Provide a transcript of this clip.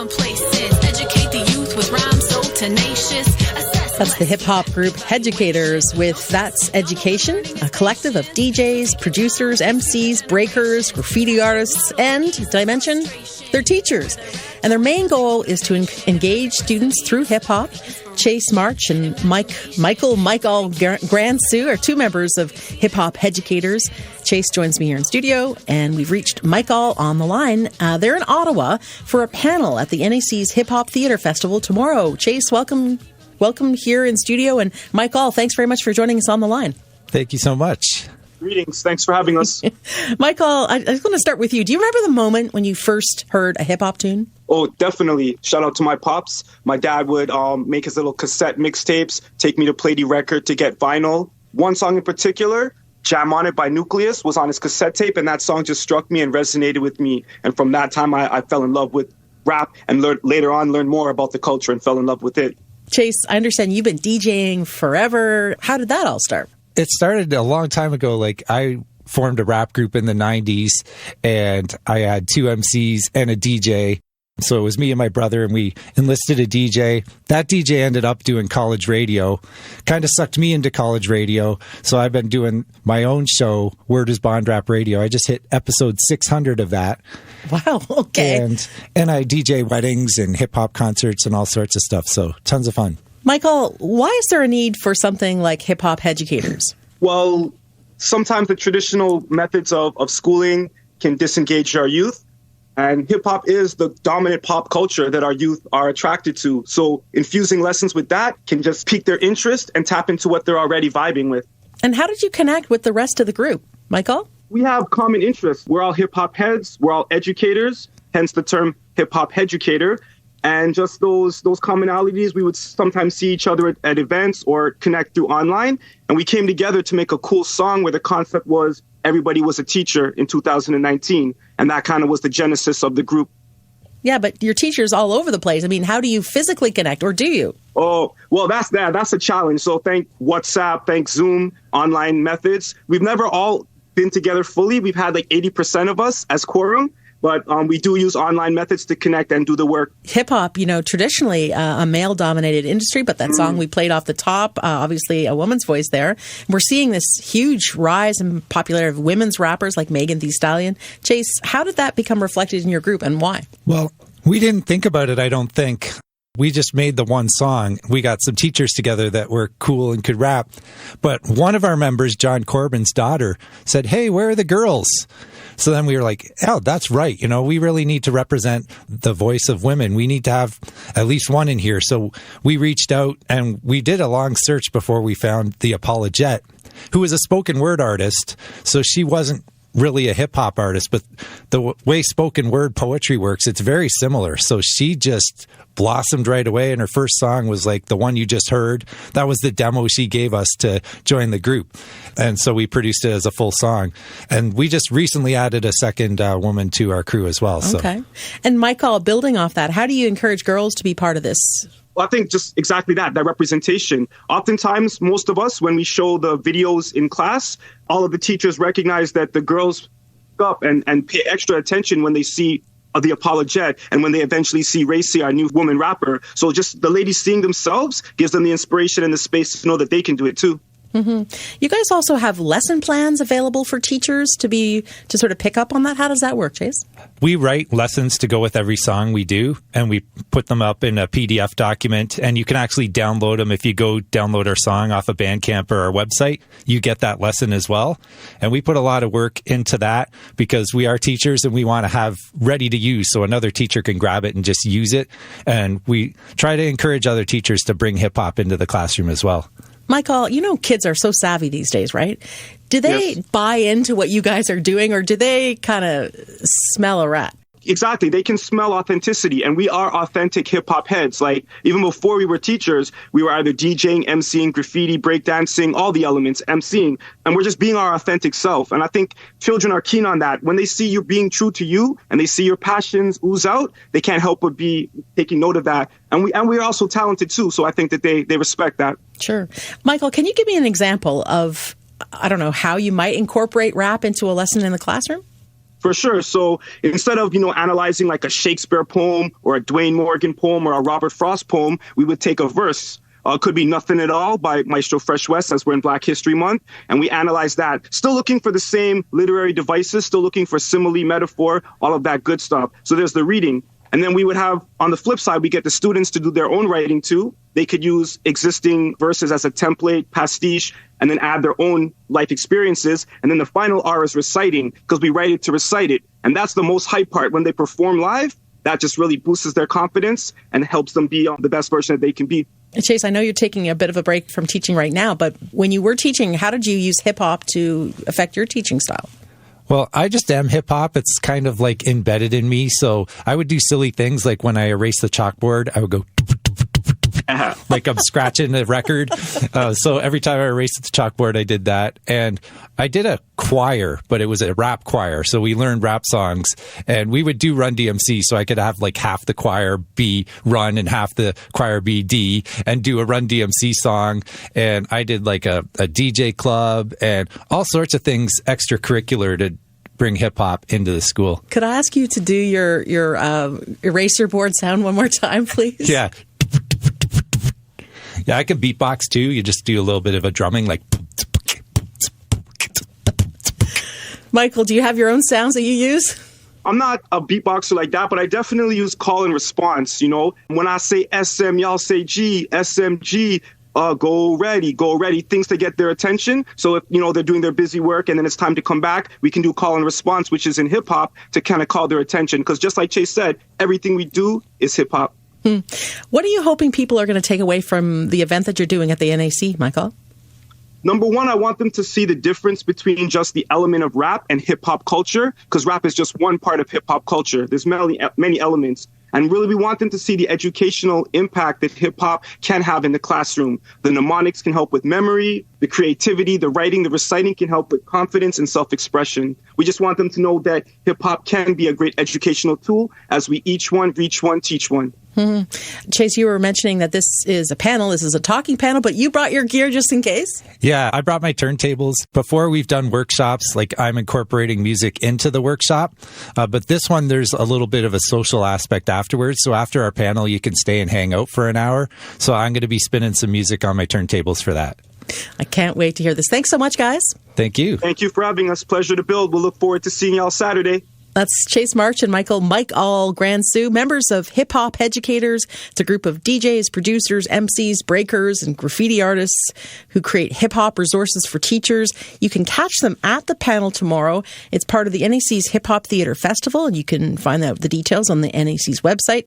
some places. Educate the youth with rhymes so tenacious. That's the hip-hop group Headucatorz with That's Education, a collective of DJs, producers, MCs, breakers, graffiti artists, and, did I mention, they're teachers. And their main goal is to engage students through hip-hop. Chase March and MikeAll Grandsue are two members of Hip Hop Headucatorz. Chase joins me here in studio, and we've reached MikeAll on the line. They're in Ottawa for a panel at the NAC's Hip Hop Theatre Festival tomorrow. Chase, welcome here in studio, and MikeAll, thanks very much for joining us on the line. Thank you so much. Greetings. Thanks for having us. MikeAll, I was going to start with you. Do you remember the moment when you first heard a hip-hop tune? Oh, definitely. Shout out to my pops. My dad would make his little cassette mixtapes, take me to play the record to get vinyl. One song in particular, Jam On It by Nucleus, was on his cassette tape, and that song just struck me and resonated with me. And from that time, I fell in love with rap and later on learned more about the culture and fell in love with it. Chase, I understand you've been DJing forever. How did that all start? It started a long time ago. Like, I formed a rap group in the 90s, and I had two MCs and a DJ. So it was me and my brother, and we enlisted a DJ. That DJ ended up doing college radio, kind of sucked me into college radio. So I've been doing my own show, Word is Bond Rap Radio. I just hit episode 600 of that. Wow, okay. And I DJ weddings and hip-hop concerts and all sorts of stuff. So tons of fun. MikeAll, why is there a need for something like Hip Hop Headucatorz? Well, sometimes the traditional methods of schooling can disengage our youth. And hip-hop is the dominant pop culture that our youth are attracted to. So infusing lessons with that can just pique their interest and tap into what they're already vibing with. And how did you connect with the rest of the group? MikeAll? We have common interests. We're all hip-hop heads. We're all educators, hence the term hip-hop headucator. And just those commonalities, we would sometimes see each other at events or connect through online. And we came together to make a cool song where the concept was everybody was a teacher in 2019. And that kind of was the genesis of the group. Yeah, but your teachers all over the place. I mean, how do you physically connect, or do you? Oh, well, that's a challenge. So thank WhatsApp, thank Zoom, online methods. We've never all been together fully. We've had like 80% of us as quorum. But we do use online methods to connect and do the work. Hip-hop, traditionally a male-dominated industry, but that song we played off the top, obviously a woman's voice there. We're seeing this huge rise in popularity of women's rappers like Megan Thee Stallion. Chase, how did that become reflected in your group, and why? Well, we didn't think about it, I don't think. We just made the one song. We got some teachers together that were cool and could rap. But one of our members, Jon Corbin's daughter, said, "Hey, where are the girls?" So then we were like, oh, that's right. We really need to represent the voice of women. We need to have at least one in here. So we reached out and we did a long search before we found the Apologette, who was a spoken word artist. So she wasn't really a hip hop artist, but the way spoken word poetry works, it's very similar. So she just blossomed right away, and her first song was like the one you just heard. That was the demo she gave us to join the group, and so we produced it as a full song. And we just recently added a second woman to our crew as well. Okay. And MikeAll, building off that, how do you encourage girls to be part of this? Well, I think just exactly that representation. Oftentimes, most of us, when we show the videos in class, all of the teachers recognize that the girls up and pay extra attention when they see the Apologette and when they eventually see Racy, our new woman rapper. So just the ladies seeing themselves gives them the inspiration and the space to know that they can do it too. Mm-hmm. You guys also have lesson plans available for teachers to sort of pick up on that. How does that work, Chase? We write lessons to go with every song we do, and we put them up in a PDF document, and you can actually download them. If you go download our song off of Bandcamp or our website, you get that lesson as well. And we put a lot of work into that because we are teachers and we want to have ready to use so another teacher can grab it and just use it. And we try to encourage other teachers to bring hip hop into the classroom as well. MikeAll, kids are so savvy these days, right? Do they buy into what you guys are doing, or do they kind of smell a rat? Exactly. They can smell authenticity, and we are authentic hip-hop heads. Like, even before we were teachers, we were either DJing, MCing, graffiti, breakdancing, all the elements, MCing, and we're just being our authentic self. And I think children are keen on that. When they see you being true to you and they see your passions ooze out, they can't help but be taking note of that. And we're also talented too, so I think that they respect that. Sure. MikeAll, can you give me an example of, I don't know, how you might incorporate rap into a lesson in the classroom? For sure. So instead of, analyzing like a Shakespeare poem or a Dwayne Morgan poem or a Robert Frost poem, we would take a verse. It could be Nothing at All by Maestro Fresh West, as we're in Black History Month, and we analyze that. Still looking for the same literary devices, still looking for simile, metaphor, all of that good stuff. So there's the reading. And then we would have, on the flip side, we get the students to do their own writing too. They could use existing verses as a template, pastiche, and then add their own life experiences. And then the final R is reciting, because we write it to recite it. And that's the most hype part. When they perform live, that just really boosts their confidence and helps them be the best version that they can be. Chase, I know you're taking a bit of a break from teaching right now, but when you were teaching, how did you use hip-hop to affect your teaching style? Well, I just am hip-hop. It's kind of like embedded in me. So I would do silly things like when I erase the chalkboard, I would go like I'm scratching a record. So every time I erased the chalkboard, I did that. And I did a choir, but it was a rap choir. So we learned rap songs and we would do Run DMC. So I could have like half the choir be Run and half the choir be D and do a Run DMC song. And I did like a DJ club and all sorts of things extracurricular to bring hip hop into the school. Could I ask you to do your eraser board sound one more time, please? Yeah. Yeah, I can beatbox too. You just do a little bit of a drumming like. Michael, do you have your own sounds that you use? I'm not a beatboxer like that, but I definitely use call and response. When I say SM, y'all say G, SMG. Go ready, things to get their attention. So if, they're doing their busy work and then it's time to come back, we can do call and response, which is in hip hop to kind of call their attention. Because just like Chase said, everything we do is hip hop. What are you hoping people are going to take away from the event that you're doing at the NAC, MikeAll? Number one, I want them to see the difference between just the element of rap and hip hop culture, because rap is just one part of hip hop culture. There's many elements. And really, we want them to see the educational impact that hip-hop can have in the classroom. The mnemonics can help with memory, the creativity, the writing, the reciting can help with confidence and self-expression. We just want them to know that hip-hop can be a great educational tool as we each one, reach one, teach one. Mm-hmm. Chase, you were mentioning that this is a panel. This is a talking panel, but you brought your gear just in case? Yeah, I brought my turntables. Before we've done workshops, like I'm incorporating music into the workshop. But this one, there's a little bit of a social aspect afterwards. So after our panel, you can stay and hang out for an hour. So I'm going to be spinning some music on my turntables for that. I can't wait to hear this. Thanks so much, guys. Thank you. Thank you for having us. Pleasure to build. We'll look forward to seeing y'all Saturday. That's Chase March and MikeAll Grand Sioux, members of Hip Hop Headucatorz. It's a group of DJs, producers, MCs, breakers, and graffiti artists who create hip-hop resources for teachers. You can catch them at the panel tomorrow. It's part of the NAC's Hip Hop Theater Festival, and you can find out the details on the NAC's website.